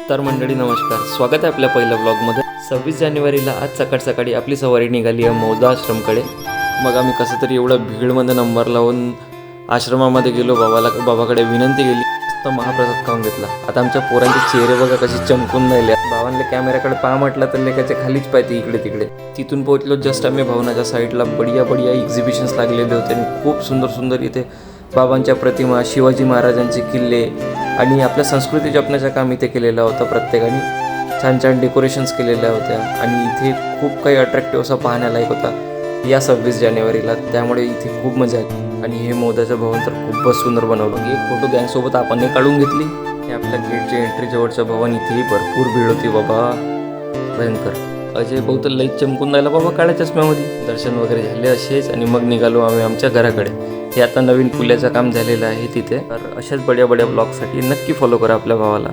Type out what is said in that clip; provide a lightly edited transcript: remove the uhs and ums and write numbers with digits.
तर मंडळी नमस्कार, स्वागत आहे आपल्या पहिल्या ब्लॉगमध्ये। 26 जानेवारीला आज सकाळ सकाळी आपली सवारी निघाली आहे मौदा आश्रमकडे। मग आम्ही कसं तरी एवढं भीडमध्ये नंबर लावून आश्रमामध्ये गेलो। बाबाकडे विनंती केली, मस्त महाप्रसाद खाऊन घेतला। आता आमच्या पोरांचे चेहरे बघा कसे चमकून राहिले। भावांना कॅमेऱ्याकडे पहा म्हटलं तर लेकाच्या खालीच पाहते इकडे तिकडे। तिथून पोहोचलो जस्ट आम्ही भवनाच्या साईडला। बढिया एक्झिबिशन्स लागलेले होते आणि खूप सुंदर इथे बाबांच्या प्रतिमा, शिवाजी महाराजांचे किल्ले आणि आपल्या संस्कृती जपण्याचं काम इथे केलेलं होतं। प्रत्येकाने छान डेकोरेशन्स केलेल्या होत्या आणि इथे खूप काही अट्रॅक्टिव्ह असा पाहण्यालायक होता या 26 जानेवारीला। त्यामुळे इथे खूप मजा आली आणि हे मोदाचं भवन तर खूपच सुंदर बनवलं। एक फोटो गँगसोबत आपण काढून घेतली। हे आपल्या गेटच्या एंट्री जवळचं भवन, इथेही भरपूर भीड होती बाबा, भयंकर। अजय भाऊ तर लई चमकून राहिला बाबा काळ्या चष्म्यामध्ये। दर्शन वगैरे झाले असेच आणि मग निघालो आम्ही आमच्या घराकडे। हे आता नवीन पुलाचं काम झालेलं आहे तिथे। तर अशाच बड्या ब्लॉगसाठी नक्की फॉलो करा आपल्या भावाला।